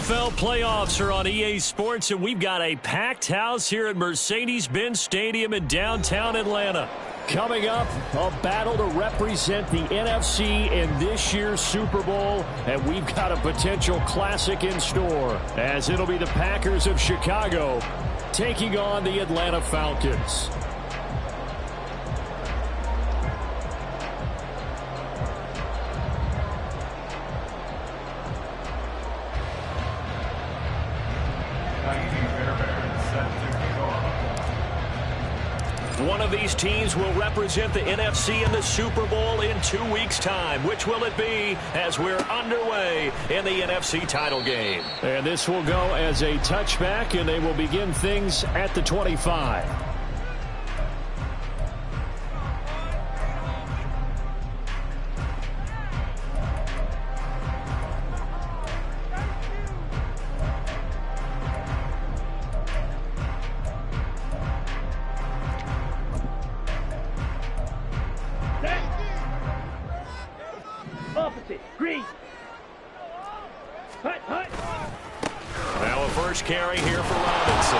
NFL playoffs are on EA Sports, and we've got a packed house here at Mercedes-Benz Stadium in downtown Atlanta. Coming up, a battle to represent the NFC in this year's Super Bowl, and we've got a potential classic in store, as it'll be the Packers of Chicago taking on the Atlanta Falcons. One of these teams will represent the NFC in the Super Bowl in 2 weeks' time. Which will it be as we're underway in the NFC title game? And this will go as a touchback, and they will begin things at the 25. Now a first carry here for Robinson.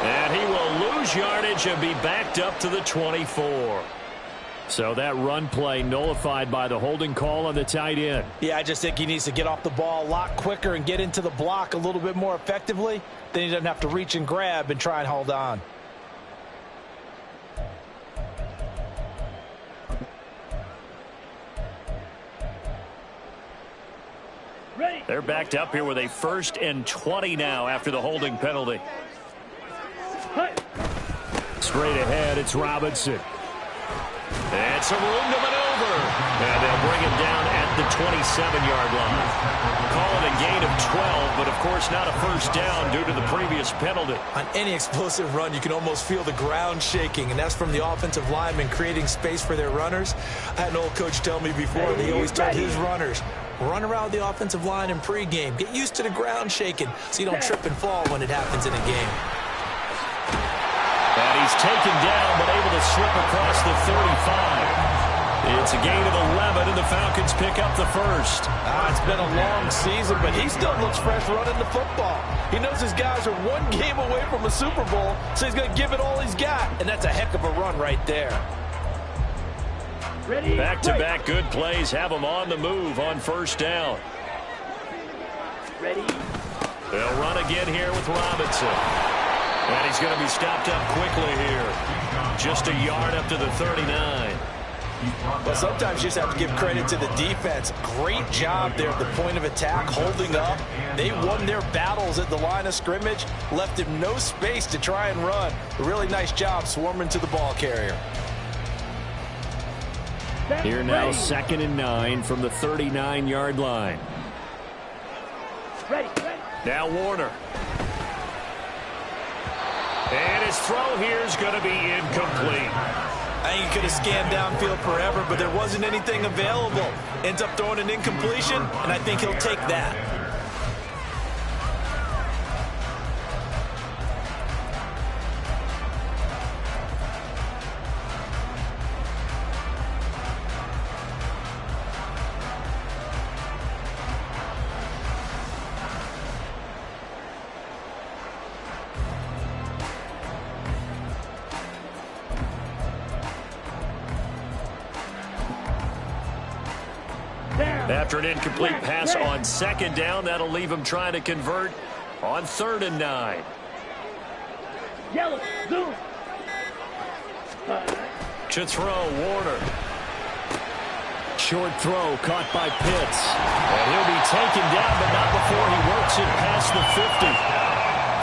And he will lose yardage and be backed up to the 24. So that run play nullified by the holding call on the tight end. Yeah, I just think he needs to get off the ball a lot quicker and get into the block a little bit more effectively. Then he doesn't have to reach and grab and try and hold on. They're backed up here with a 1st and 20 now after the holding penalty. Straight ahead, it's Robinson. And some room to maneuver. And they'll bring him down at the 27-yard line. Call it a gain of 12, but of course not a first down due to the previous penalty. On any explosive run, you can almost feel the ground shaking, and that's from the offensive linemen creating space for their runners. I had an old coach tell me before, he always told his runners, run around the offensive line in pregame. Get used to the ground shaking so you don't trip and fall when it happens in a game. And he's taken down but able to slip across the 35. It's a gain of 11, and the Falcons pick up the first. It's been a long season, but he still looks fresh running the football. He knows his guys are one game away from a Super Bowl, so he's going to give it all he's got, and that's a heck of a run right there. Back-to-back good plays have them on the move on first down. They'll run again here with Robinson. And he's going to be stopped up quickly here. Just a yard up to the 39. Well, sometimes you just have to give credit to the defense. Great job there at the point of attack, holding up. They won their battles at the line of scrimmage, left him no space to try and run. A really nice job swarming to the ball carrier. Here now, 2nd and 9 from the 39-yard line. Now Warner. And his throw here is going to be incomplete. I think he could have scanned downfield forever, but there wasn't anything available. Ends up throwing an incompletion, and I think he'll take that. After an incomplete pass on 2nd down, that'll leave him trying to convert on 3rd and 9. To throw, Warner. Short throw caught by Pitts. And he'll be taken down, but not before he works it past the 50.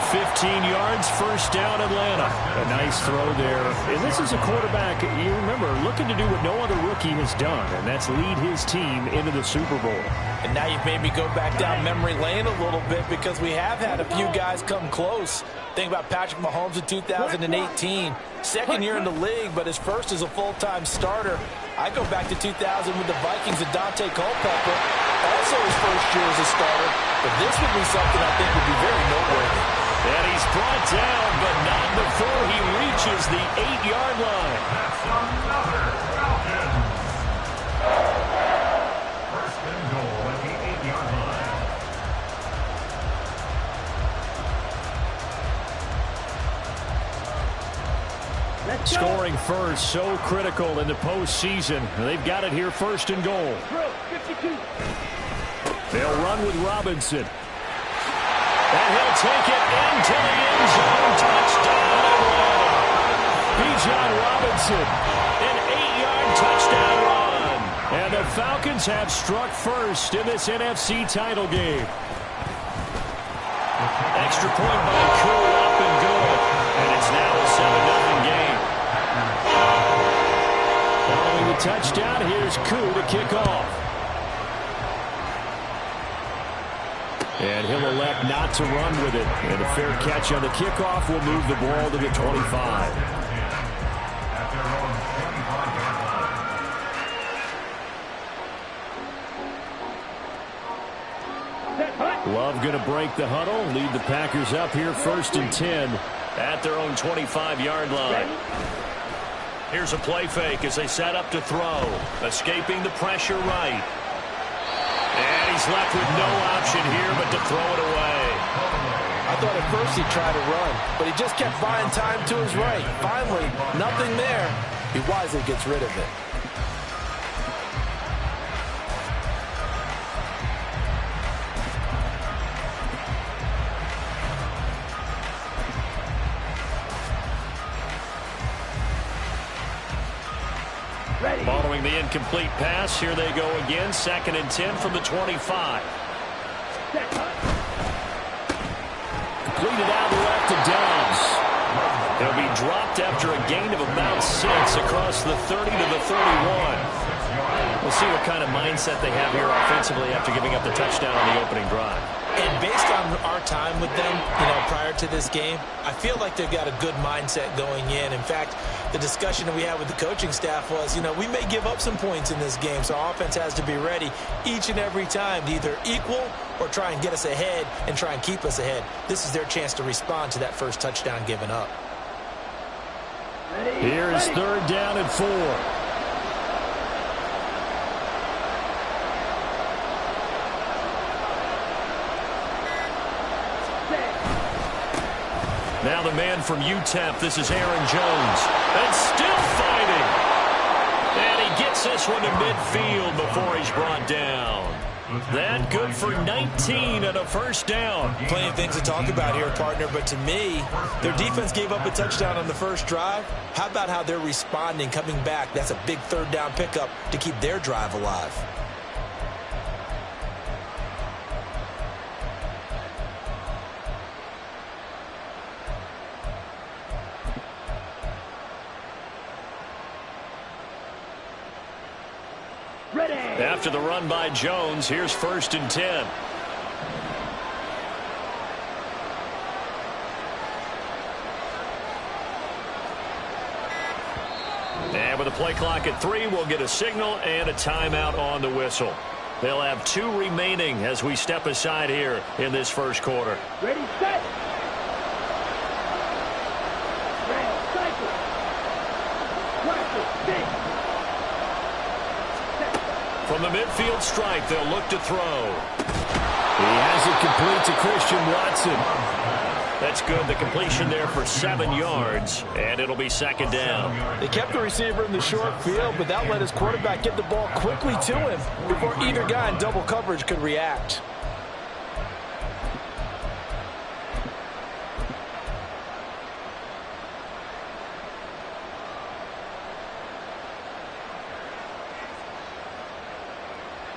15 yards, first down, Atlanta. A nice throw there. And this is a quarterback, you remember, looking to do what no other rookie has done, and that's lead his team into the Super Bowl. And now you've made me go back down memory lane a little bit because we have had a few guys come close. Think about Patrick Mahomes in 2018. 2nd year in the league, but his first as a full-time starter. I go back to 2000 with the Vikings and Dante Culpepper. Also his first year as a starter. But this would be something I think would be very noteworthy. And he's brought down, but not before he reaches the 8-yard line. That's another Falcon. First and goal at the 8-yard line. Scoring first, so critical in the postseason. They've got it here, first and goal. They'll run with Robinson. And he'll take it into the end zone. Touchdown, Atlanta. Bijan Robinson, an 8-yard touchdown run. And the Falcons have struck first in this NFC title game. Extra point by Koo, up and good. And it's now a 7-0 game. Following the touchdown, here's Koo to kick off. And he'll elect not to run with it. And a fair catch on the kickoff will move the ball to the 25. Love going to break the huddle, lead the Packers up here, first and 10 at their own 25-yard line. Here's a play fake as they set up to throw. Escaping the pressure right. And he's left with no option here but to throw it away. I thought at first he tried to run, but he just kept buying time to his right. Finally, nothing there. He wisely gets rid of it. Following the incomplete pass, here they go again, second and 10 from the 25. Completed out left to Downs. He'll be dropped after a gain of about 6 across the 30 to the 31. We'll see what kind of mindset they have here offensively after giving up the touchdown on the opening drive. And based on our time with them, prior to this game, I feel like they've got a good mindset going in. In fact, the discussion that we had with the coaching staff was, we may give up some points in this game, so our offense has to be ready each and every time to either equal or try and get us ahead and try and keep us ahead. This is their chance to respond to that first touchdown given up. Here's third down and 4. Now the man from UTEP, this is Aaron Jones. And still fighting. And he gets this one to midfield before he's brought down. That good for 19 and a first down. Plenty of things to talk about here, partner, but to me, their defense gave up a touchdown on the first drive. How about how they're responding, coming back? That's a big third down pickup to keep their drive alive. After the run by Jones, here's first and 10. And with a play clock at 3, we'll get a signal and a timeout on the whistle. They'll have 2 remaining as we step aside here in this first quarter. Ready, set. Red, cycle. Practice, six. From the midfield stripe, they'll look to throw. He has it complete to Christian Watson. That's good. The completion there for 7 yards, and it'll be second down. They kept the receiver in the short field, but that let his quarterback get the ball quickly to him before either guy in double coverage could react.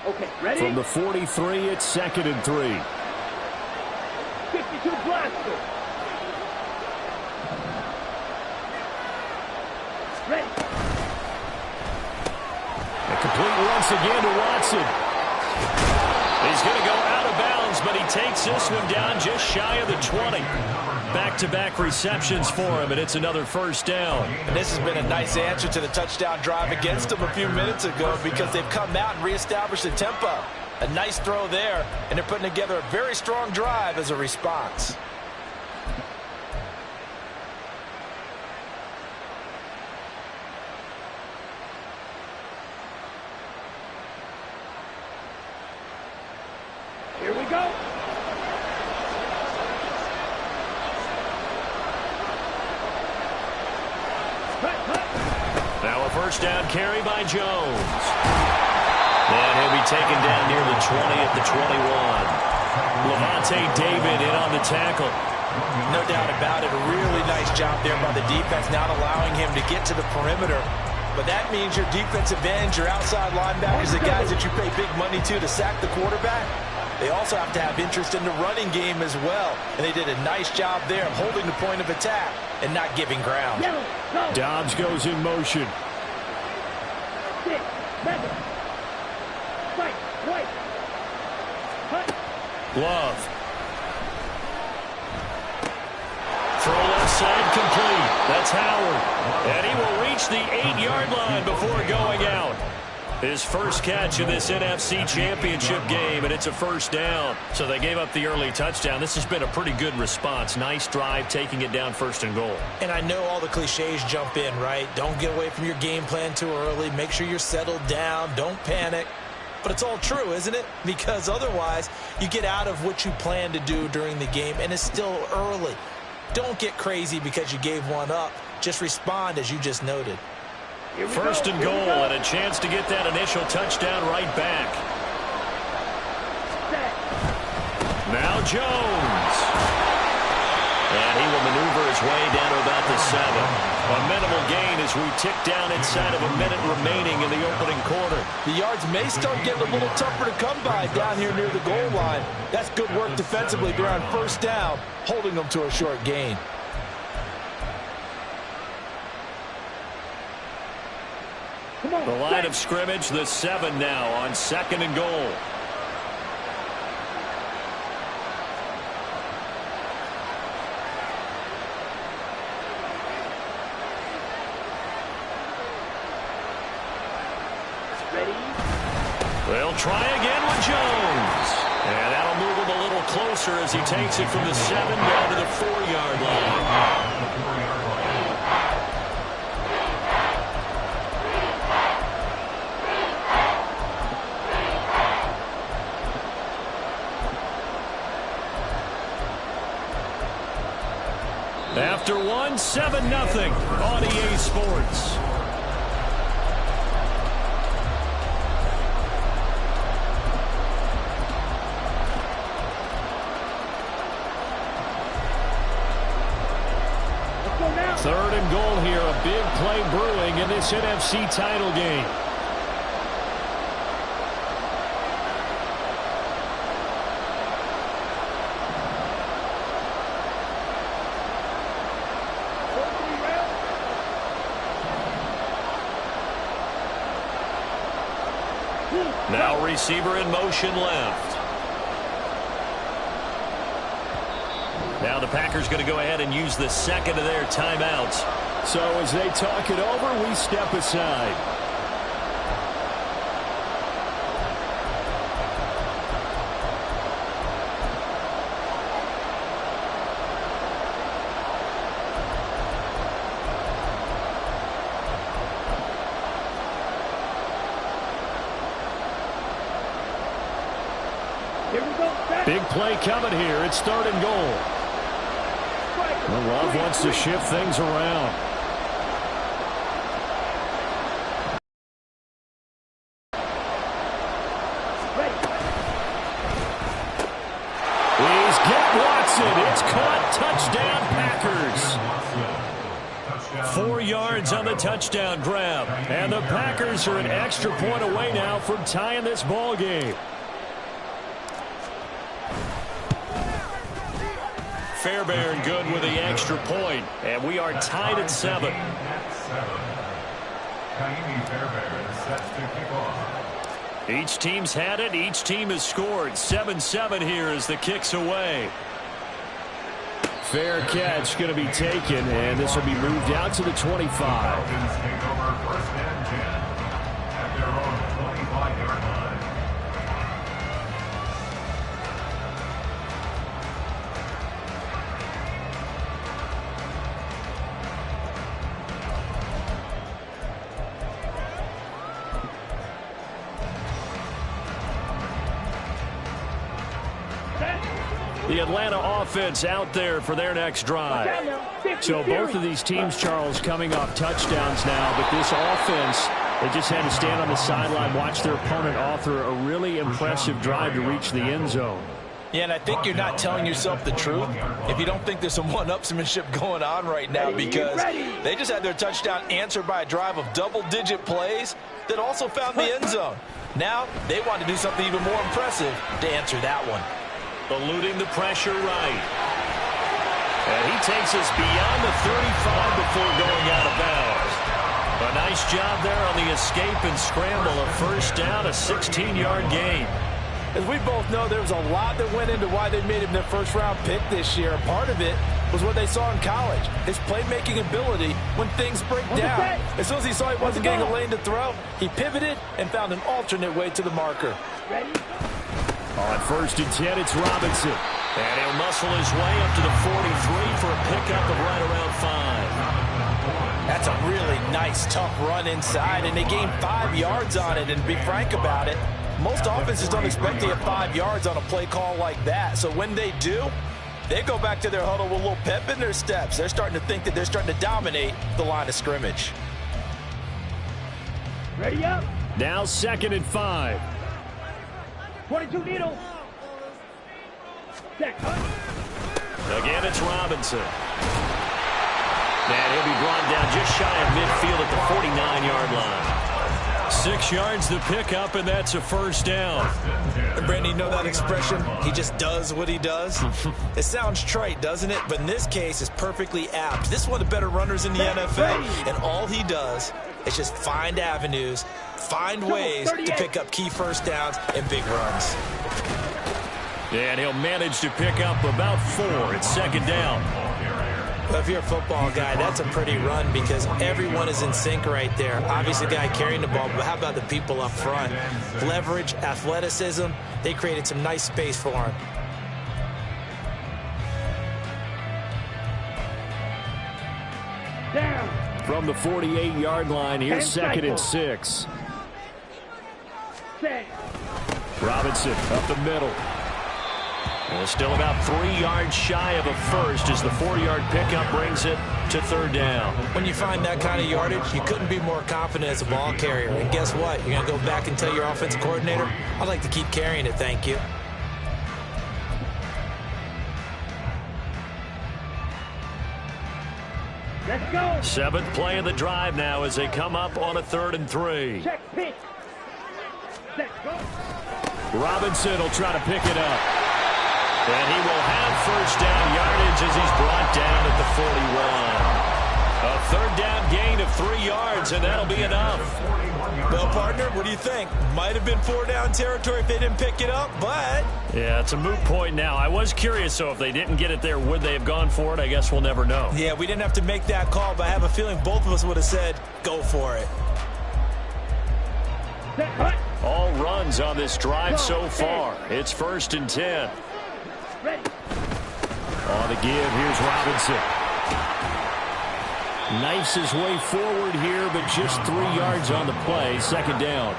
Okay, ready? From the 43, it's second and 3. 52 blaster. Ready. And complete once again to Watson. He's going to go out of bounds, but he takes this one down just shy of the 20. Back-to-back receptions for him, and it's another first down. And this has been a nice answer to the touchdown drive against them a few minutes ago because they've come out and reestablished the tempo. A nice throw there, and they're putting together a very strong drive as a response. Here we go. first down carry by Jones. And he'll be taken down near the 20 at the 21. Levante David in on the tackle. No doubt about it. A really nice job there by the defense, not allowing him to get to the perimeter. But that means your defensive ends, your outside linebackers, the guys that you pay big money to sack the quarterback, they also have to have interest in the running game as well. And they did a nice job there of holding the point of attack and not giving ground. Dobbs goes in motion. Love. Throw left side complete. That's Howard. And he will reach the 8-yard line before going out. His first catch in this NFC Championship game, and it's a first down. So they gave up the early touchdown. This has been a pretty good response. Nice drive, taking it down 1st and goal. And I know all the cliches jump in, right? Don't get away from your game plan too early. Make sure you're settled down. Don't panic. But it's all true, isn't it? Because otherwise, you get out of what you plan to do during the game, and it's still early. Don't get crazy because you gave one up. Just respond as you just noted. 1st and goal, and a chance to get that initial touchdown right back. Now Jones. And he will maneuver his way down to about the 7. A minimal gain as we tick down inside of a minute remaining in the opening quarter. The yards may start getting a little tougher to come by down here near the goal line. That's good work defensively there on 1st down, holding them to a short gain. The line of scrimmage, the 7 now on 2nd and goal. They'll try again with Jones. And that'll move him a little closer as he takes it from the 7 down to the 4-yard line. After 1, 7-0 on EA Sports. Third and goal here, a big play brewing in this NFC title game. Now receiver in motion left. Now the Packers going to go ahead and use the 2nd of their timeouts. So as they talk it over, we step aside. Big play coming here. It's 3rd and goal. Well, Love wants to shift things around. He's got Watson. It's caught. Touchdown, Packers. 4 yards on the touchdown grab. And the Packers are an extra point away now from tying this ball game. Fairbairn good with the extra point, and we are tied at 7. Each team's had it. Each team has scored. 7-7 here as the kick's away. Fair catch going to be taken, and this will be moved out to the 25. Falcons take over 1st and 10 at their own 25-yard line. The Atlanta offense out there for their next drive. So both of these teams, Charles, coming off touchdowns now, but this offense, they just had to stand on the sideline, watch their opponent author a really impressive drive to reach the end zone. Yeah, and I think you're not telling yourself the truth if you don't think there's some one-upsmanship going on right now, because they just had their touchdown answered by a drive of double-digit plays that also found the end zone. Now they want to do something even more impressive to answer that one. Eluding the pressure right. And he takes us beyond the 35 before going out of bounds. A nice job there on the escape and scramble. A first down, a 16-yard gain. As we both know, there was a lot that went into why they made him their first-round pick this year. Part of it was what they saw in college, his playmaking ability when things break down. As soon as he saw he wasn't getting a lane to throw, he pivoted and found an alternate way to the marker. On 1st and 10, it's Robinson. And he'll muscle his way up to the 43 for a pickup of right around 5. That's a really nice, tough run inside, and they gained 5 yards on it. And to be frank about it, most offenses don't expect to get 5 yards on a play call like that. So when they do, they go back to their huddle with a little pep in their steps. They're starting to think that they're starting to dominate the line of scrimmage. Ready up. Now 2nd and 5. 22 needle. Set. Again, it's Robinson. And he'll be brought down just shy of midfield at the 49-yard line. 6 yards the pickup, and that's a first down. And Brandon, you know that expression? He just does what he does? It sounds trite, doesn't it? But in this case, it's perfectly apt. This is one of the better runners in the NFL, and all he does is just find avenues, find ways to pick up key first downs and big runs. And he'll manage to pick up about 4. It's 2nd down. Well, if you're a football guy, that's a pretty run because everyone is in sync right there. Obviously, the guy carrying the ball, but how about the people up front? Leverage, athleticism, they created some nice space for him. Down. From the 48-yard line, here's 2nd and 6. Set. Robinson up the middle. And still about 3 yards shy of a first as the 4-yard pickup brings it to 3rd down. When you find that kind of yardage, you couldn't be more confident as a ball carrier. And guess what? You're going to go back and tell your offensive coordinator, I'd like to keep carrying it, thank you. Let's go. 7th play of the drive now as they come up on a 3rd and 3. Check pitch. Set. Go. Robinson will try to pick it up. And he will have first down yardage as he's brought down at the 41. A 3rd down gain of 3 yards, and that'll be enough. Well, partner, what do you think? Might have been 4-down territory if they didn't pick it up, but... Yeah, it's a moot point now. I was curious, so if they didn't get it there, would they have gone for it? I guess we'll never know. Yeah, we didn't have to make that call, but I have a feeling both of us would have said, go for it. Set. Cut. All runs on this drive so far. It's 1st and 10. Ready. On the give, here's Robinson. Knifes his way forward here, but just 3 yards on the play. 2nd down.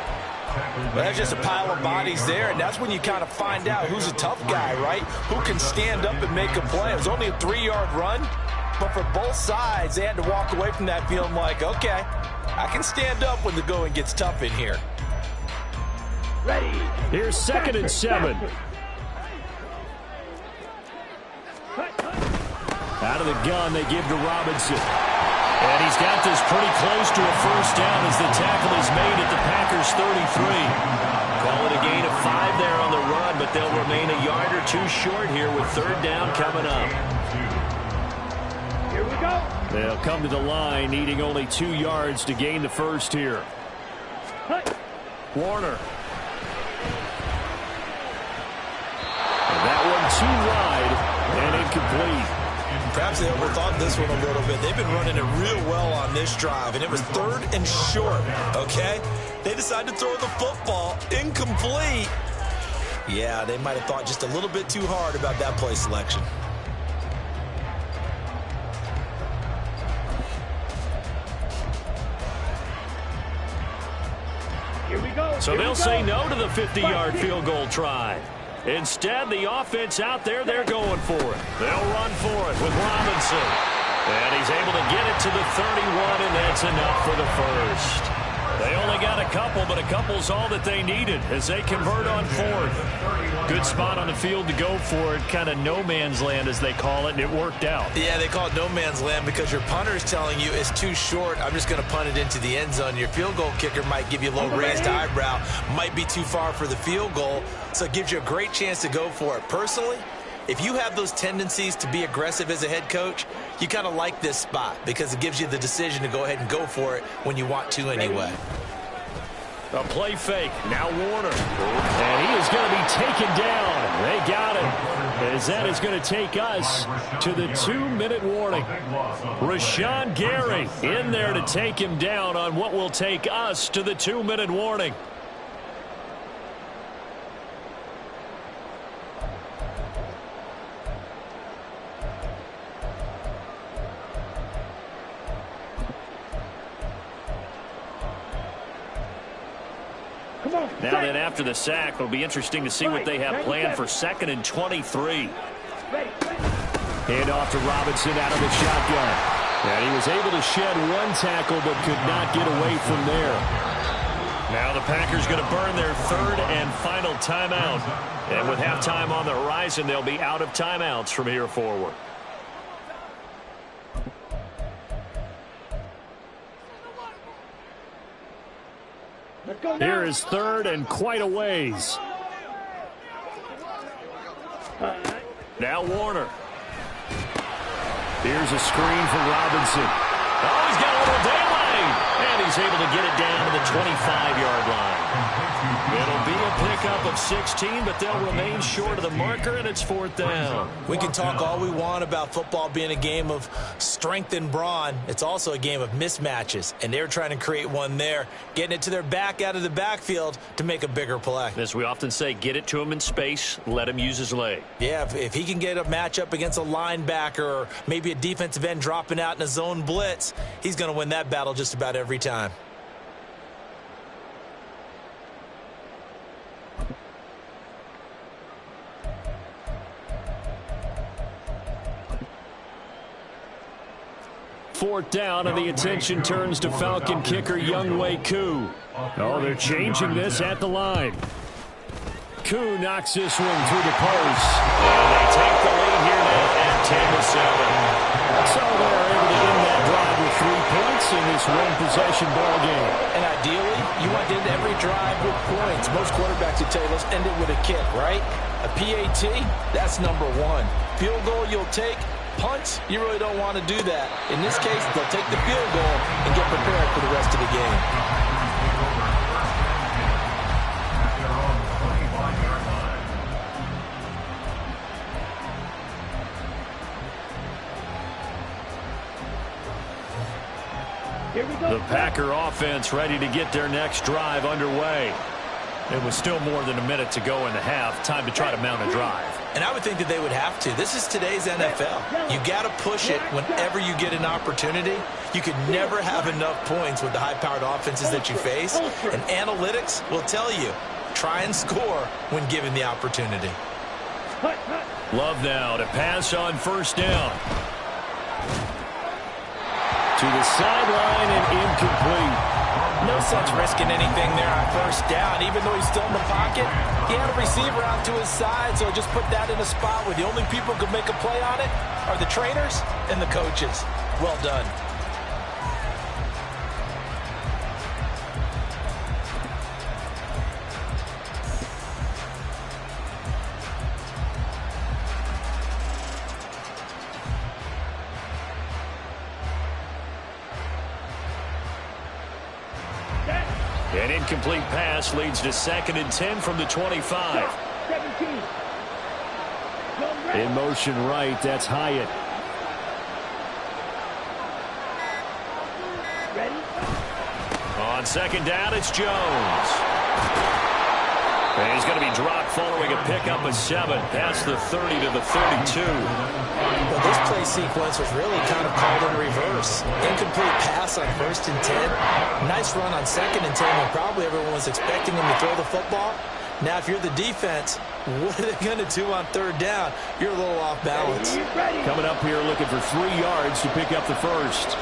Well, that's just a pile of bodies there, and that's when you kind of find out who's a tough guy, right? Who can stand up and make a play. It was only a 3-yard run, but for both sides, they had to walk away from that feeling like, okay, I can stand up when the going gets tough in here. Ready. Here's 2nd and 7. Out of the gun, they give to Robinson. And he's got this pretty close to a first down as the tackle is made at the Packers' 33. Call it a gain of 5 there on the run, but they'll remain a yard or 2 short here with 3rd down coming up. Here we go. They'll come to the line, needing only 2 yards to gain the first here. Cut. Warner. And that one too wide and incomplete. Perhaps they overthought this one a little bit. They've been running it real well on this drive, and it was 3rd and short, okay? They decided to throw the football incomplete. Yeah, they might have thought just a little bit too hard about that play selection. Here we go. So they'll say no to the 50-yard field goal try. Instead, the offense out there, they're going for it. They'll run for it with Robinson. And he's able to get it to the 31, and that's enough for the first. They only got a couple, but a couple's all that they needed as they convert on fourth. Good spot on the field to go for it, kind of no man's land as they call it, and it worked out. Yeah, they call it no man's land because your punter is telling you it's too short. I'm just going to punt it into the end zone. Your field goal kicker might give you a little raised eyebrow, might be too far for the field goal, so it gives you a great chance to go for it. Personally, if you have those tendencies to be aggressive as a head coach, you kind of like this spot because it gives you the decision to go ahead and go for it when you want to anyway. A play fake. Now Warner. And he is going to be taken down. They got him. As that is going to take us to the 2-minute warning. Rashawn Gary in there to take him down on what will take us to the 2-minute warning. Now then, after the sack, it'll be interesting to see what they have planned for 2nd and 23. Hand off to Robinson out of the shotgun. And he was able to shed one tackle but could not get away from there. Now the Packers going to burn their 3rd and final timeout. And with halftime on the horizon, they'll be out of timeouts from here forward. Here is 3rd and quite a ways. Now Warner. Here's a screen for Robinson. Oh, he's got a little delay. And he's able to get it down to the 25-yard line. It'll be a pickup of 16, but they'll remain short of the marker, and it's 4th down. We can talk all we want about football being a game of strength and brawn. It's also a game of mismatches, and they're trying to create one there, getting it to their back out of the backfield to make a bigger play. As we often say, get it to him in space, let him use his leg. Yeah, if he can get a matchup against a linebacker or maybe a defensive end dropping out in a zone blitz, he's going to win that battle just about every time. Fourth down, and the attention turns to Falcon kicker Younghoe Koo. Oh, they're changing this at the line. Koo knocks this one through the post. And they take the lead here now at 10-7. So they're able to end that drive with 3 points in this one-possession ball game. And ideally, you want to end every drive with points. Most quarterbacks would tell you, let's end it with a kick, right? A PAT, that's number 1. Field goal you'll take. Punts, you really don't want to do that. In this case, they'll take the field goal and get prepared for the rest of the game. Here we go. The Packer offense ready to get their next drive underway. It was still more than a minute to go in the half. Time to try to mount a drive. And I would think that they would have to. This is today's NFL. You got to push it whenever you get an opportunity. You could never have enough points with the high-powered offenses that you face. And analytics will tell you, try and score when given the opportunity. Love now to pass on 1st down. To the sideline and incomplete. No sense risking anything there on 1st down. Even though he's still in the pocket, he had a receiver out to his side, so just put that in a spot where the only people who can make a play on it are the trainers and the coaches. Well done. An incomplete pass leads to 2nd and 10 from the 25. 17. In motion right, that's Hyatt. Ready? On 2nd down, it's Jones. And he's going to be dropped following a pickup of 7 past the 30 to the 32. Well, this play sequence was really kind of called in reverse. Incomplete pass on 1st and 10. Nice run on 2nd and 10 when probably everyone was expecting him to throw the football. Now, if you're the defense, what are they going to do on third down? You're a little off balance. Coming up here looking for 3 yards to pick up the first.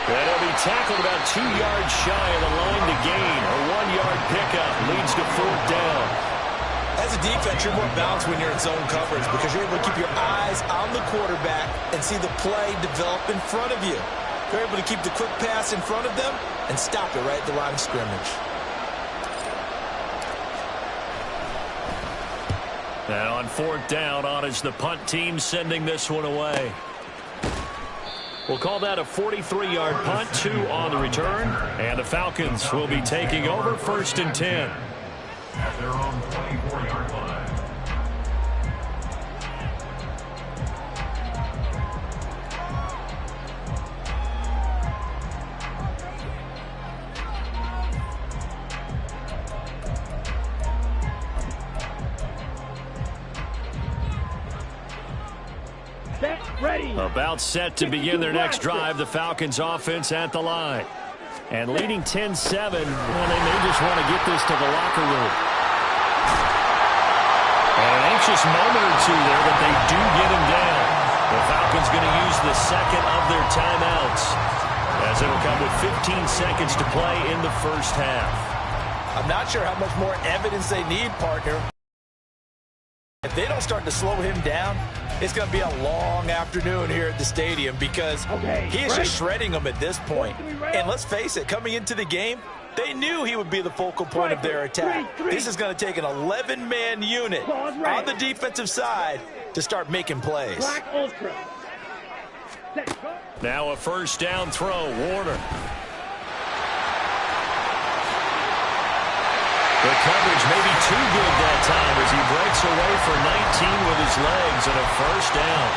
And he'll be tackled about 2 yards shy of the line to gain. A 1-yard pickup leads to 4th down. As a defense, you're more balanced when you're in zone coverage because you're able to keep your eyes on the quarterback and see the play develop in front of you. You're able to keep the quick pass in front of them and stop it right at the line of scrimmage. And on 4th down, on is the punt team sending this one away. We'll call that a 43-yard punt, 2 on the return. And the Falcons will be taking over 1st and 10. At their own 24-yard line. Ready. About set to begin their next drive, the Falcons offense at the line. And leading 10-7, well, they may just want to get this to the locker room. And an anxious moment or two there, but they do get him down. The Falcons going to use the second of their timeouts, as it'll come with 15 seconds to play in the first half. I'm not sure how much more evidence they need, partner. If they don't start to slow him down, it's going to be a long afternoon here at the stadium because he is just shredding them at this point. And let's face it, coming into the game, they knew he would be the focal point of their attack. This is going to take an 11-man unit on the defensive side to start making plays. Now a 1st down throw, Warner. The coverage may be too good that time as he breaks away for 19 with his legs and a 1st down.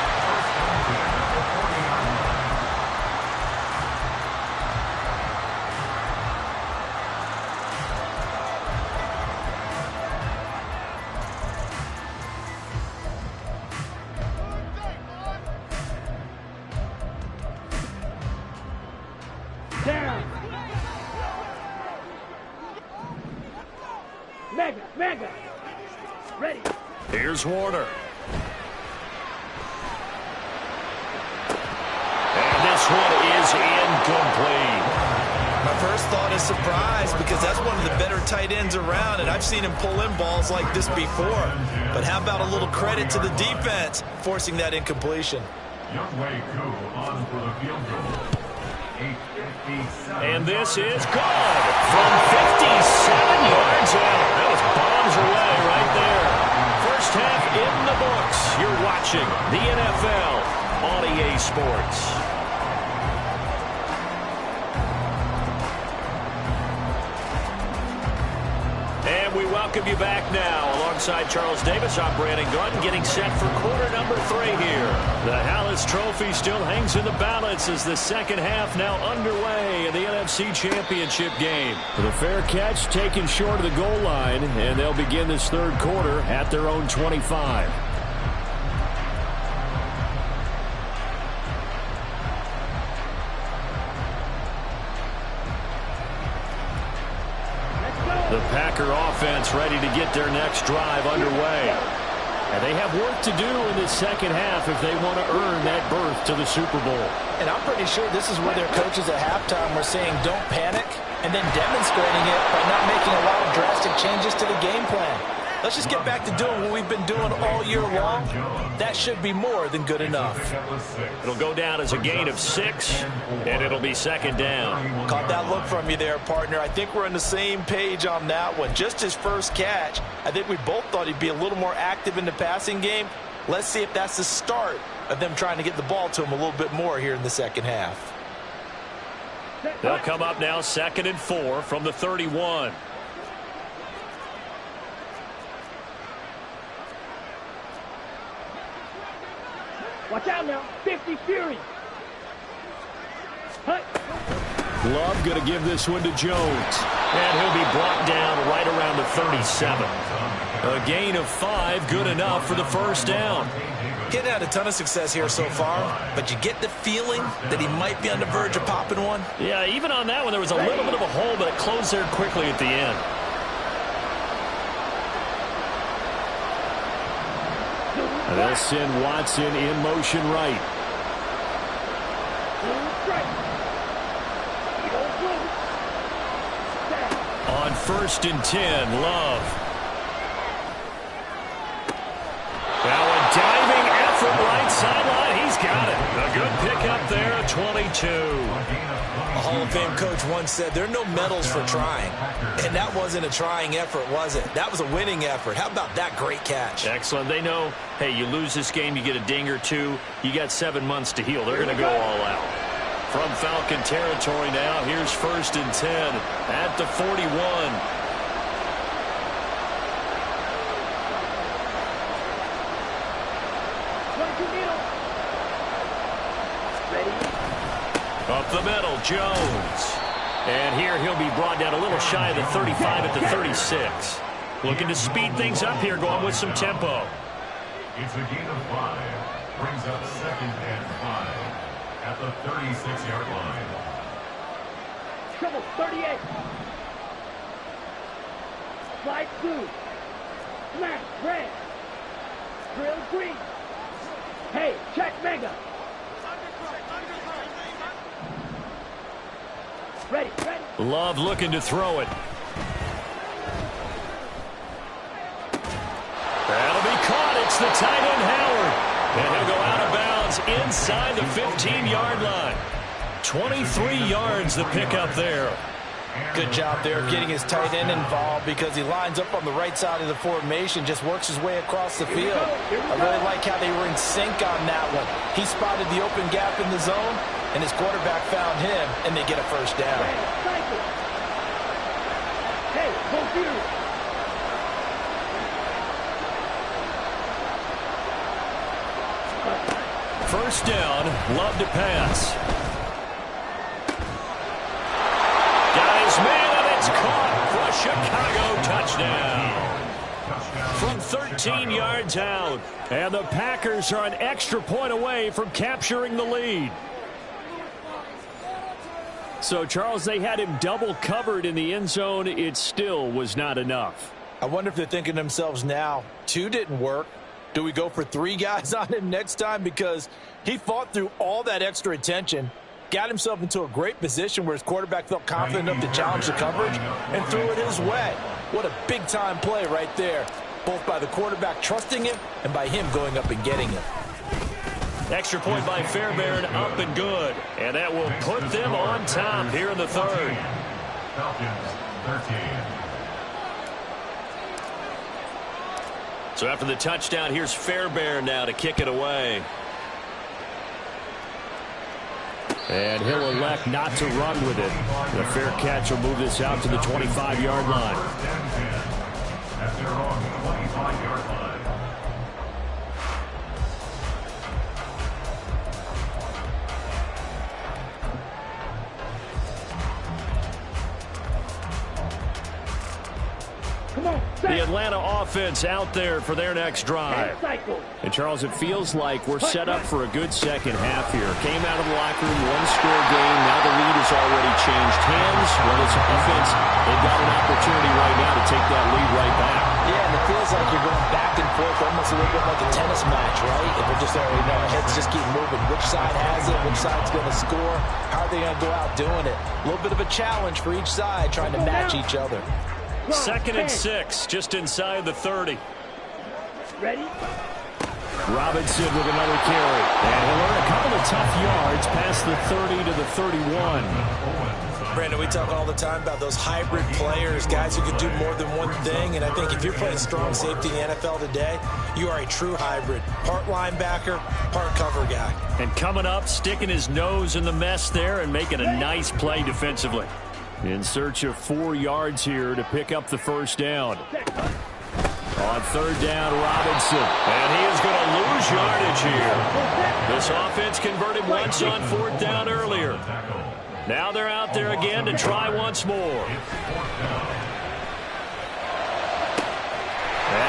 Mega. Ready. Here's Warner. And this one is incomplete. My first thought is surprise because that's one of the better tight ends around, and I've seen him pull in balls like this before. But how about a little credit to the defense forcing that incompletion? Youngway Koo on for the field goal. And this is good from 57 yards out. That was bombs away right there. First half in the books. You're watching the NFL on EA Sports. And we welcome you back now. Alongside Charles Davis, I'm Brandon Gunn, getting set for quarter number 3 here. The Hallis Trophy still hangs in the balance as the second half now underway in the NFC Championship game. The fair catch taken short of the goal line, and they'll begin this 3rd quarter at their own 25. The Packer offense ready to get their next drive underway. And they have work to do in the second half if they want to earn that berth to the Super Bowl. And I'm pretty sure this is where their coaches at halftime were saying don't panic and then demonstrating it by not making a lot of drastic changes to the game plan. Let's just get back to doing what we've been doing all year long. That should be more than good enough. It'll go down as a gain of 6, and it'll be 2nd down. Caught that look from you there, partner. I think we're on the same page on that one. Just his first catch, I think we both thought he'd be a little more active in the passing game. Let's see if that's the start of them trying to get the ball to him a little bit more here in the second half. They'll come up now 2nd and 4 from the 31. Watch out now. 50 Fury. Hut. Love going to give this one to Jones. And he'll be brought down right around the 37. A gain of 5, good enough for the 1st down. Getting had a ton of success here so far, but you get the feeling that he might be on the verge of popping one. Yeah, even on that one, there was a little bit of a hole, but it closed there quickly at the end. And they'll send Watson in motion right. On 1st and 10, Love. Now a diving effort right sideline. He's got it. A good pickup there at 22. A Hall of Fame coach once said there are no medals for trying. And that wasn't a trying effort, was it? That was a winning effort. How about that great catch? Excellent. They know, hey, you lose this game, you get a ding or two. You got 7 months to heal. They're going to go all out. From Falcon territory now, here's 1st and 10 at the 41. Up the middle, Jones. And here he'll be brought down a little shy of the 35 at the 36. Looking to speed things up here, going with some tempo. It's a gain of 5. Brings up 2nd and 5 at the 36-yard line. Triple 38. Slide 2. Smash red. Drill green. Hey, check mega. Ready, ready. Love looking to throw it. That'll be caught. It's the tight end, Howard. And he'll go out of bounds inside the 15-yard line. 23 yards the pickup there. Good job there getting his tight end involved because he lines up on the right side of the formation, just works his way across the field. I really like how they were in sync on that one. He spotted the open gap in the zone, and his quarterback found him, and they get a first down. Hey, go through. First down, Love to pass. Got his man, and it's caught for a Chicago touchdown. From 13 yards out. And the Packers are an extra point away from capturing the lead. So, Charles, they had him double covered in the end zone. It still was not enough. I wonder if they're thinking to themselves now, 2 didn't work. Do we go for 3 guys on him next time? Because he fought through all that extra attention, got himself into a great position where his quarterback felt confident enough to challenge the coverage and threw it his way. What a big-time play right there, both by the quarterback trusting him and by him going up and getting it. Extra point by Fairbairn, up and good. And that will put them on top here in the third. Falcons 13. So after the touchdown, here's Fairbairn now to kick it away. And he'll elect not to run with it. The fair catch will move this out to the 25-yard line. At their own 25-yard line. The Atlanta offense out there for their next drive. And, Charles, it feels like we're set up for a good second half here. Came out of the locker room, one-score game. Now the lead has already changed hands. Well, it's offense. They've got an opportunity right now to take that lead right back. Yeah, and it feels like you're going back and forth almost a little bit like a tennis match, right? If we're just already know our heads just keep moving. Which side has it? Which side's going to score? How are they going to go out doing it? A little bit of a challenge for each side trying to match each other. 2nd and 6, just inside the 30. Ready? Robinson with another carry. And he'll earn a couple of tough yards past the 30 to the 31. Brandon, we talk all the time about those hybrid players, guys who can do more than one thing. And I think if you're playing strong safety in the NFL today, you are a true hybrid. Part linebacker, part cover guy. And coming up, sticking his nose in the mess there and making a nice play defensively. In search of 4 yards here to pick up the first down. On 3rd down, Robinson. And he is going to lose yardage here. This offense converted once on 4th down earlier. Now they're out there again to try once more. And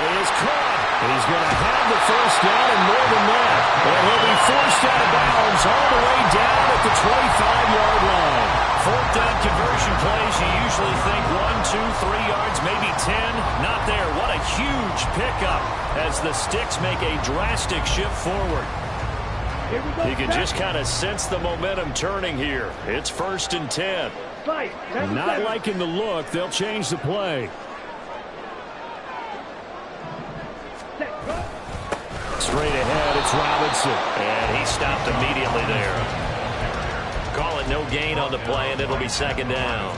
it is caught. And he's going to have the first down and more than that. And he'll be forced out of bounds all the way down at the 25-yard line. Fourth down conversion plays, you usually think 1, 2, 3 yards, maybe 10. Not there. What a huge pickup as the Sticks make a drastic shift forward. You can just kind of sense the momentum turning here. It's 1st and 10. Not liking the look. They'll change the play. Straight ahead, it's Robinson. And he stopped immediately there. Call it no gain on the play, and it'll be 2nd down.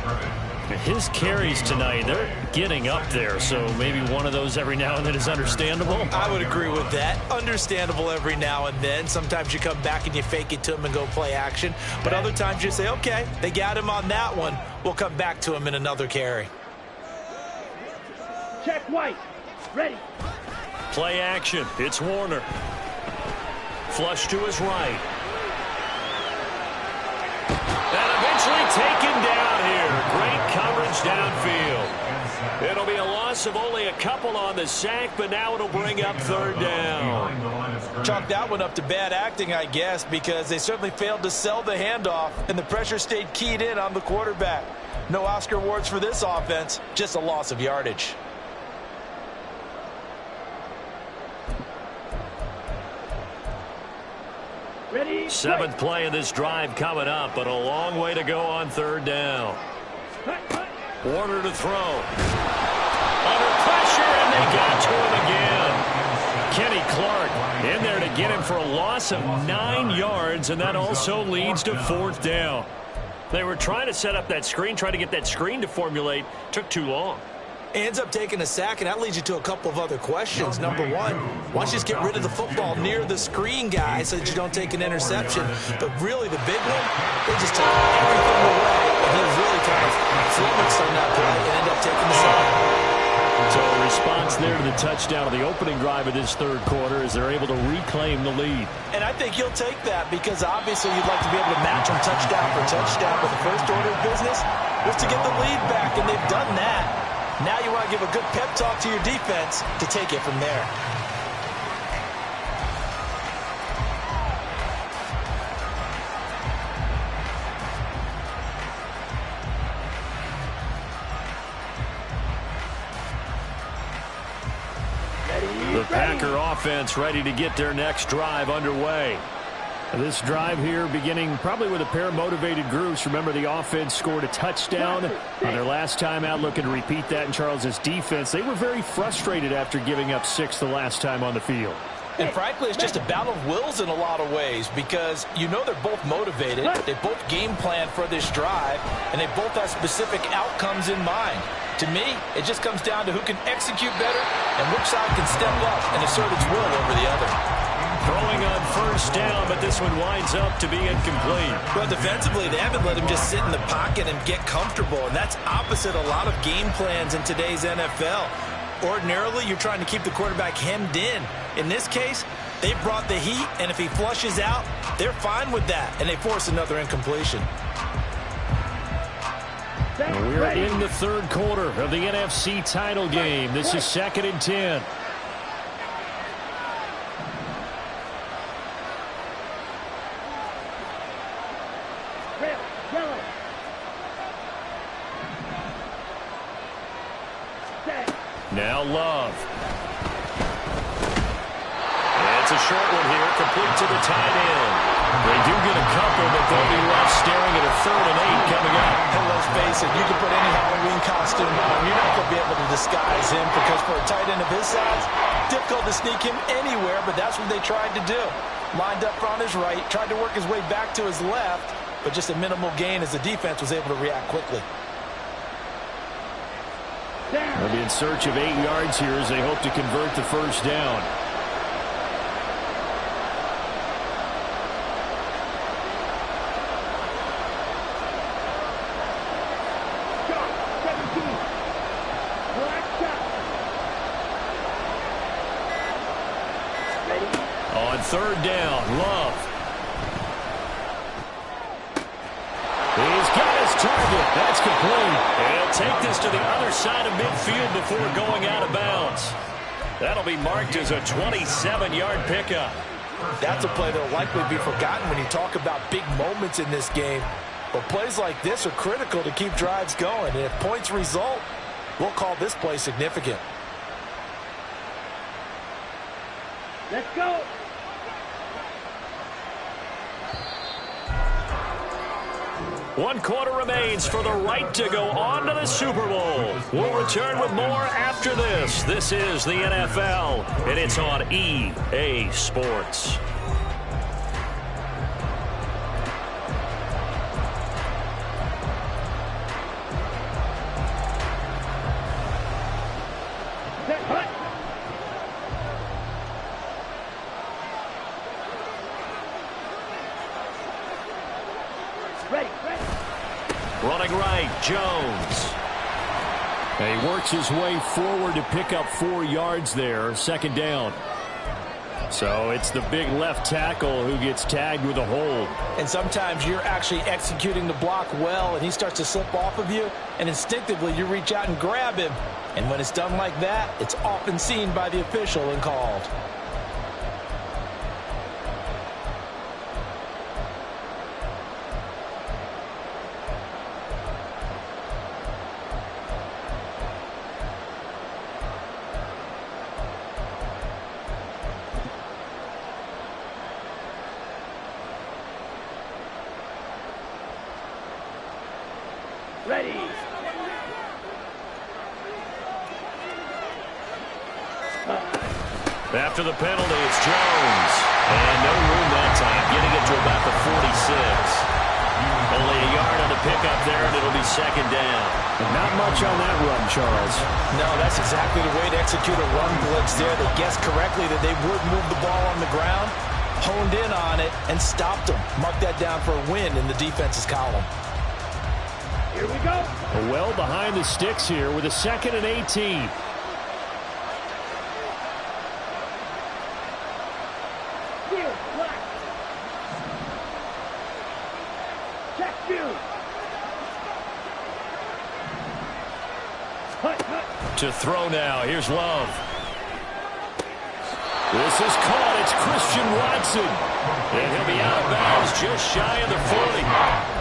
His carries tonight, they're getting up there, so maybe one of those every now and then is understandable. I would agree with that. Understandable every now and then. Sometimes you come back and you fake it to him and go play action. But other times you say, okay, they got him on that one. We'll come back to him in another carry. Check White. Ready. Play action. It's Warner. Flush to his right. And eventually taken down here. Great coverage downfield. It'll be a loss of only a couple on the sack, but now it'll bring up 3rd down. Chalk that one up to bad acting, I guess, because they certainly failed to sell the handoff, and the pressure stayed keyed in on the quarterback. No Oscar awards for this offense, just a loss of yardage. Ready. 7th play of this drive coming up, but a long way to go on 3rd down. Warner to throw. Under pressure, and they got to him again. Kenny Clark in there to get him for a loss of 9 yards, and that also leads to 4th down. They were trying to set up that screen, trying to get that screen to formulate. Took too long. Ends up taking a sack, and that leads you to a couple of other questions. Number one, why don't you just get rid of the football near the screen guy so that you don't take an interception? But really, the big one, they just took everything away, and he was really kind of flummoxed on that play and ended up taking the sack. So a response there to the touchdown of the opening drive of this 3rd quarter as they're able to reclaim the lead. And I think you'll take that because obviously you'd like to be able to match them touchdown for touchdown, but the first order of business was to get the lead back, and they've done that. Now you want to give a good pep talk to your defense to take it from there. The Packer offense ready to get their next drive underway. This drive here beginning probably with a pair of motivated groups. Remember, the offense scored a touchdown on their last time out, looking to repeat that in Charles's defense. They were very frustrated after giving up 6 the last time on the field. And frankly, it's just a battle of wills in a lot of ways because you know they're both motivated. They both game plan for this drive, and they both have specific outcomes in mind. To me, it just comes down to who can execute better and which side can step up and assert its will over the other. Throwing on 1st down, but this one winds up to be incomplete. Well, defensively, they haven't let him just sit in the pocket and get comfortable, and that's opposite a lot of game plans in today's NFL. Ordinarily, you're trying to keep the quarterback hemmed in. In this case, they brought the heat, and if he flushes out, they're fine with that, and they force another incompletion. We're in the 3rd quarter of the NFC title game. This is 2nd and 10. Now Love. It's a short one here, complete to the tight end. They do get a couple, but they'll be left staring at a 3rd and 8 coming up. And let's face it, you can put any Halloween costume on. You're not going to be able to disguise him because for a tight end of his size, difficult to sneak him anywhere, but that's what they tried to do. Lined up on his right, tried to work his way back to his left, but just a minimal gain as the defense was able to react quickly. They'll be in search of 8 yards here as they hope to convert the 1st down. On 3rd down, Love. He's got his target. That's complete. And he'll take this to the other side of midfield before going out of bounds. That'll be marked as a 27-yard pickup. That's a play that will likely be forgotten when you talk about big moments in this game. But plays like this are critical to keep drives going. And if points result, we'll call this play significant. Let's go. One quarter remains for the right to go on to the Super Bowl. We'll return with more after this. This is the NFL, and it's on EA Sports. Running right, Jones. And he works his way forward to pick up 4 yards there, second down. So it's the big left tackle who gets tagged with a hold. And sometimes you're actually executing the block well, and he starts to slip off of you, and instinctively you reach out and grab him. And when it's done like that, it's often seen by the official and called. Ready. After the penalty, it's Jones. And no room that time, getting it to about the 46. Only a yard on the pickup there, and it'll be second down. Not much on that run, Charles. No, that's exactly the way to execute a run blitz there. They guessed correctly that they would move the ball on the ground, honed in on it, and stopped them. Mark that down for a win in the defense's column. Here we go. Well behind the sticks here with a 2nd and 18. Field, black. Check field. Hut, hut. To throw now. Here's Love. This is caught. It's Christian Watson. And he'll be out of bounds just shy of the 40.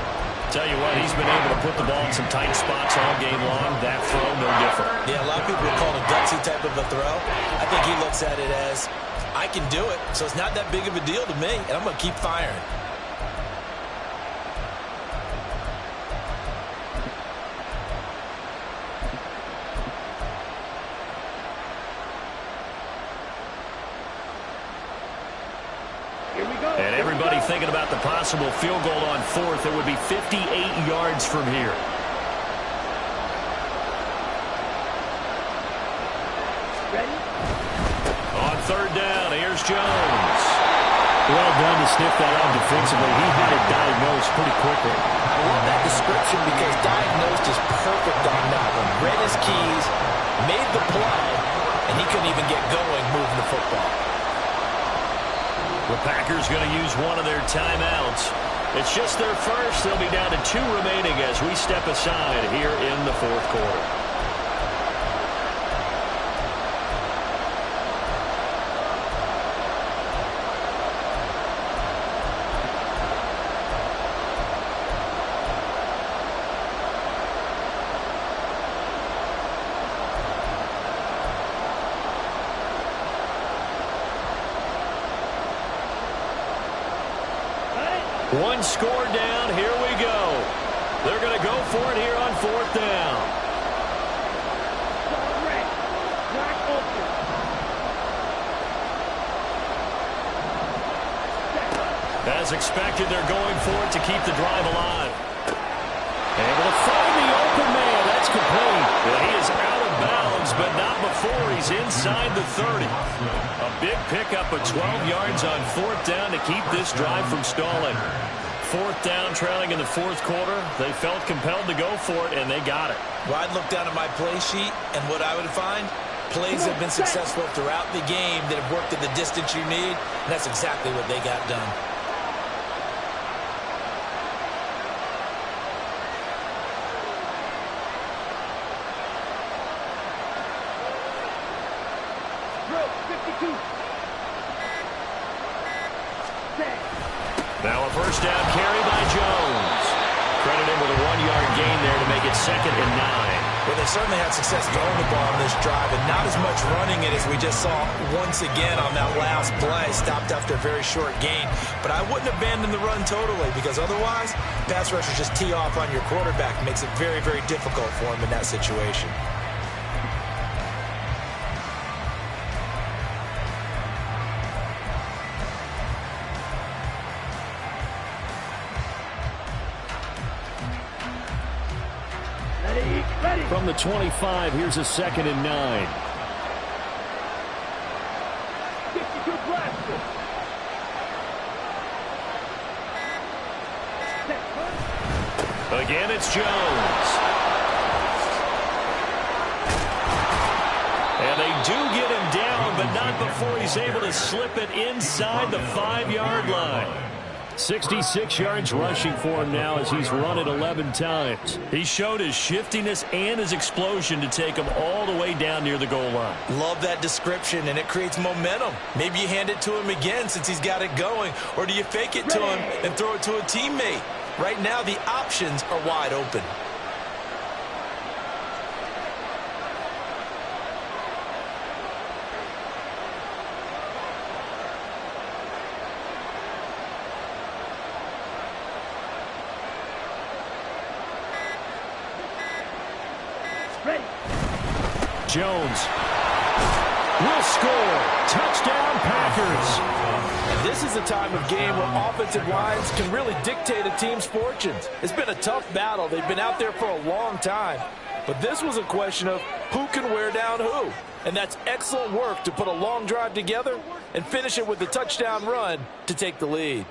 Tell you what, he's been able to put the ball in some tight spots all game long. That throw, no different. Yeah, a lot of people would call it a gutsy type of a throw. I think he looks at it as, I can do it, so it's not that big of a deal to me, and I'm going to keep firing. And everybody thinking about the possible field goal on 4th. It would be 58 yards from here. Ready? On 3rd down, here's Jones. Well done to sniff that out defensively. He had it diagnosed pretty quickly. I love that description because diagnosed is perfect on that one. Read his keys, made the play, and he couldn't even get going moving the football. The Packers going to use one of their timeouts. It's just their first. They'll be down to 2 remaining as we step aside here in the 4th quarter. One score down. Here we go. They're going to go for it here on 4th down. As expected, they're going for it to keep the drive alive. Able to find the open man. That's complete. But he is out of bounds, but not before he's inside the 30. A big pickup of 12 yards on 4th down to keep this drive from stalling. 4th down, trailing in the 4th quarter. They felt compelled to go for it, and they got it. Well, I'd look down at my play sheet, and what I would find, plays have been successful throughout the game that have worked at the distance you need, and that's exactly what they got done. 52. Set. Now a first down carry by Jones. Credit him with a 1-yard gain there to make it 2nd and 9. Well, they certainly had success throwing the ball on this drive, and not as much running it as we just saw once again on that last play. Stopped after a very short gain. But I wouldn't abandon the run totally, because otherwise, pass rushers just tee off on your quarterback. It makes it very, very difficult for him in that situation. From the 25, here's a 2nd and 9. 52 blaster. Set. Again, it's Jones. And they do get him down, but not before he's able to slip it inside the 5-yard line. 66 yards rushing for him now as he's run it 11 times. He showed his shiftiness and his explosion to take him all the way down near the goal line. Love that description, and it creates momentum. Maybe you hand it to him again since he's got it going, or do you fake it to him and throw it to a teammate? Right now, the options are wide open. Jones will score. Touchdown, Packers. And this is a time of game where offensive lines can really dictate a team's fortunes. It's been a tough battle. They've been out there for a long time. But this was a question of who can wear down who. And that's excellent work to put a long drive together and finish it with a touchdown run to take the lead.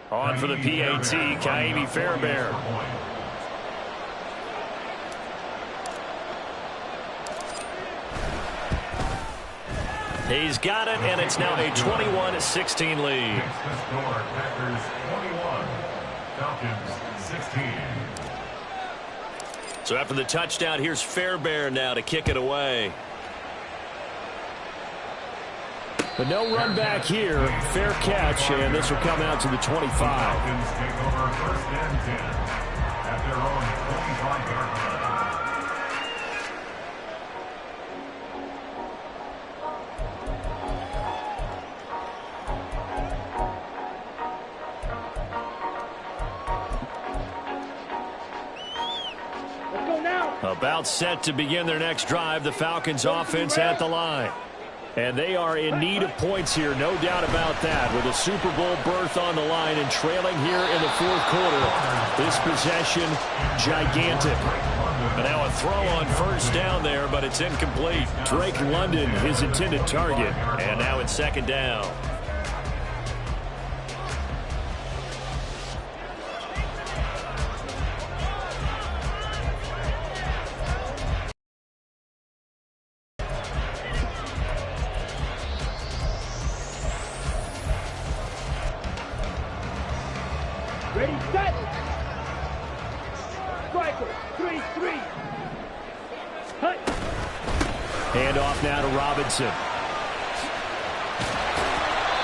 On for the PAT, Kaimi Fairbairn. He's got it, and it's now a 21-16 lead. Makes the score Packers 21, Falcons 16. So after the touchdown, here's Fairbairn now to kick it away. But no run back here. Fair catch, and this will come out to the 25. Falcons take over 1st and 10 at their own 25-yard line. Let's go now. About set to begin their next drive. The Falcons offense at the line. And they are in need of points here, no doubt about that. With a Super Bowl berth on the line and trailing here in the 4th quarter. This possession, gigantic. And now a throw on 1st down there, but it's incomplete. Drake London, his intended target. And now it's 2nd down. Ready, set. Striker, 3-3. Hut. Handoff now to Robinson.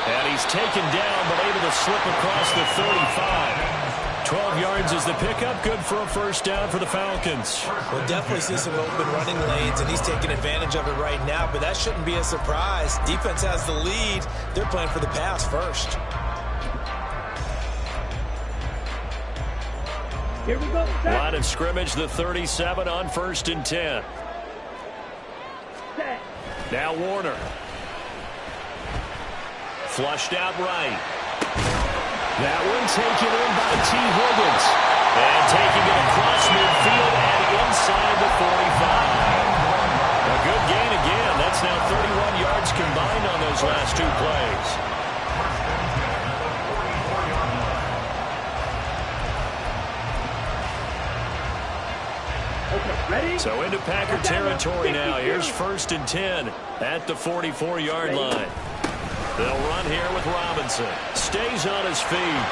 And he's taken down, but able to slip across the 35. 12 yards is the pickup. Good for a 1st down for the Falcons. We'll definitely see some open running lanes, and he's taking advantage of it right now, but that shouldn't be a surprise. Defense has the lead. They're playing for the pass first. Here we go. Set. Line of scrimmage, the 37 on 1st and 10. Set. Now Warner. Flushed out right. That one taken in by T. Higgins. And taking it across midfield and inside the 45. A good gain again. That's now 31 yards combined on those last 2 plays. Ready? So into Packer territory now. Here's 1st and 10 at the 44-yard line. They'll run here with Robinson. Stays on his feet.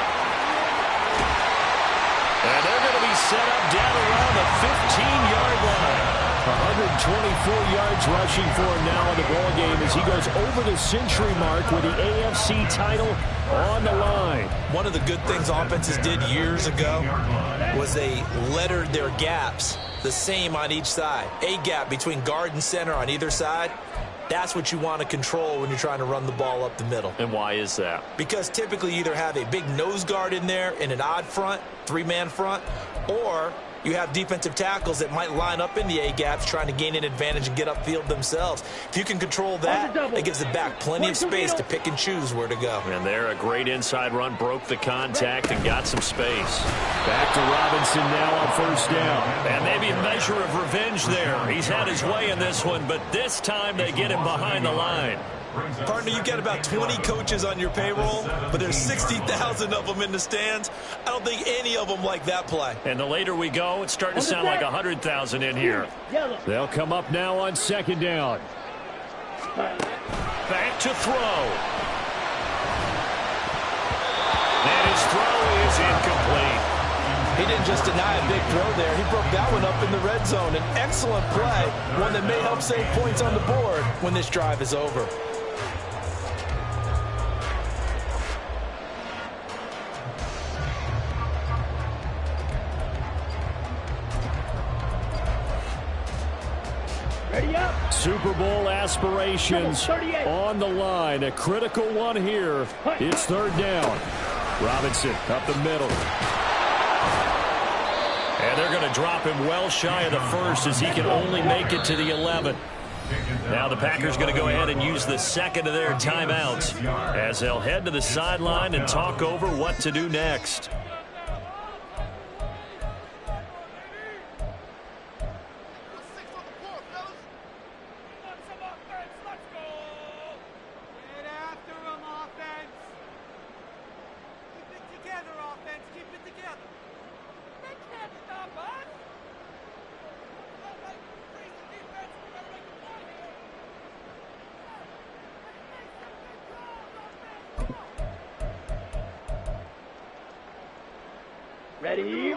And they're going to be set up down around the 15-yard line. 124 yards rushing for him now in the ballgame as he goes over the century mark with the AFC title on the line. One of the good things offenses did years ago was they lettered their gaps the same on each side. A gap between guard and center on either side. That's what you want to control when you're trying to run the ball up the middle. And why is that? Because typically you either have a big nose guard in there in an odd front, three-man front, or you have defensive tackles that might line up in the A-gaps trying to gain an advantage and get upfield themselves. If you can control that, it gives the back plenty of space to pick and choose where to go. And there, a great inside run, broke the contact and got some space. Back to Robinson now on first down. And maybe a measure of revenge there. He's had his way in this one, but this time they get him behind the line. Partner, you got about 20 coaches on your payroll, but there's 60,000 of them in the stands. I don't think any of them like that play. And the later we go, it's starting to sound like 100,000 in here. They'll come up now on second down. Back to throw. And his throw is incomplete. He didn't just deny a big throw there. He broke that one up in the red zone. An excellent play, one that may help save points on the board when this drive is over. Ready up. Super Bowl aspirations on the line. A critical one here. It's third down. Robinson up the middle. And they're going to drop him well shy of the first as he can only make it to the 11. Now the Packers going to go ahead and use the second of their timeouts as they'll head to the sideline and talk over what to do next.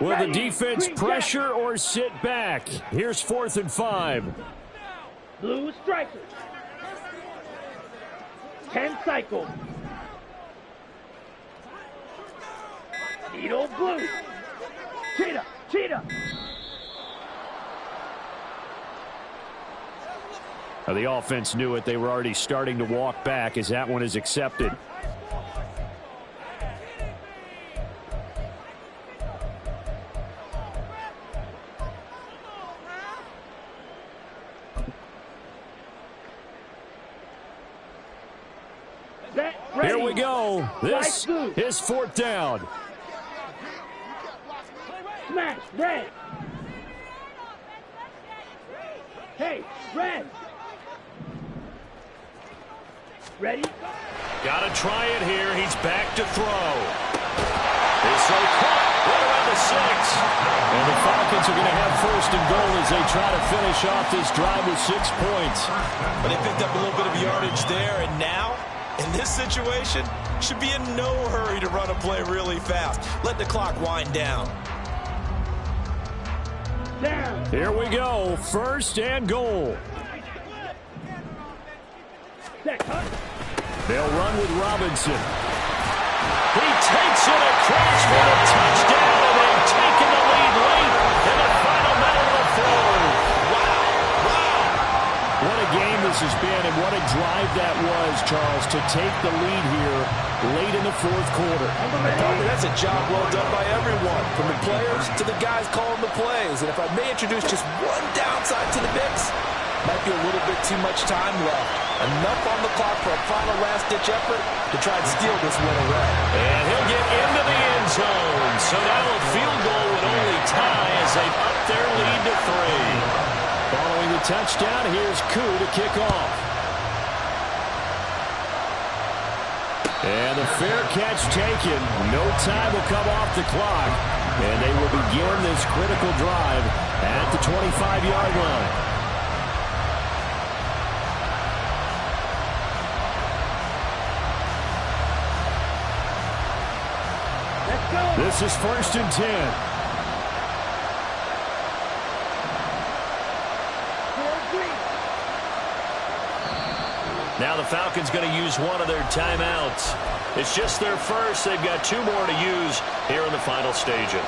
Will the defense pressure or sit back? Here's 4th and 5. Blue strikers. 10 cycles. Needle blue. Cheetah, cheetah. Now the offense knew it. They were already starting to walk back as that one is accepted. Here we go. This is 4th down. Smash, red. Hey, red. Ready? Got to try it here. He's back to throw. It's so caught right around the 6. And the Falcons are going to have 1st and goal as they try to finish off this drive with 6 points. But they picked up a little bit of yardage there, and now in this situation, should be in no hurry to run a play really fast. Let the clock wind down. Here we go. 1st and goal. They'll run with Robinson. He takes it across for a touchdown, and they've taken the lead late in the final minute of the fourth. What a game this has been, and what a drive that was, Charles, to take the lead here late in the 4th quarter. That's a job well done by everyone, from the players to the guys calling the plays. And if I may introduce just one downside to the mix, might be a little bit too much time left. Enough on the clock for a final last-ditch effort to try and steal this one away. And he'll get into the end zone. So now a field goal would only tie as they've upped their lead to 3. Following the touchdown, here's Koo to kick off. And the fair catch taken. No time will come off the clock. And they will begin this critical drive at the 25-yard line. This is 1st and 10. Now the Falcons going to use one of their timeouts. It's just their first. They've got 2 more to use here in the final stages.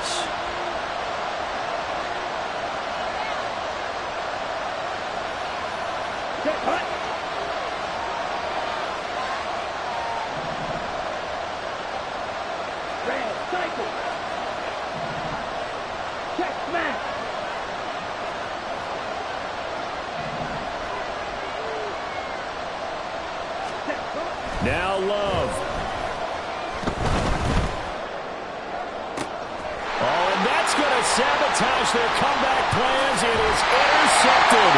Now Love. Oh, and that's going to sabotage their comeback plans. It is intercepted.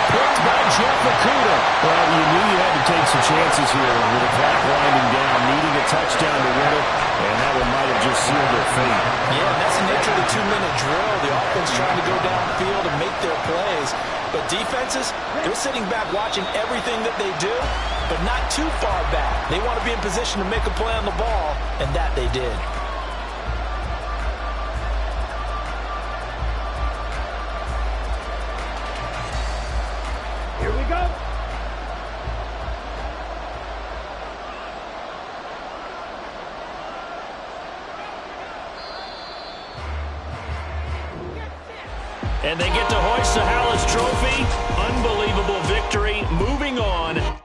Picked by Jeff Okudah. Well, you knew you had to take some chances here with the clock winding down, needing a touchdown to win it, and that one might have just sealed their fate. Yeah, and that's the nature of the 2-minute drill. The offense trying to go downfield and make their plays. But defenses, they're sitting back watching everything that they do, but not too far back. They want to be in position to make a play on the ball, and that they did. Here we go. And they get to hoist the Hallis Trophy. Unbelievable victory. Moving on.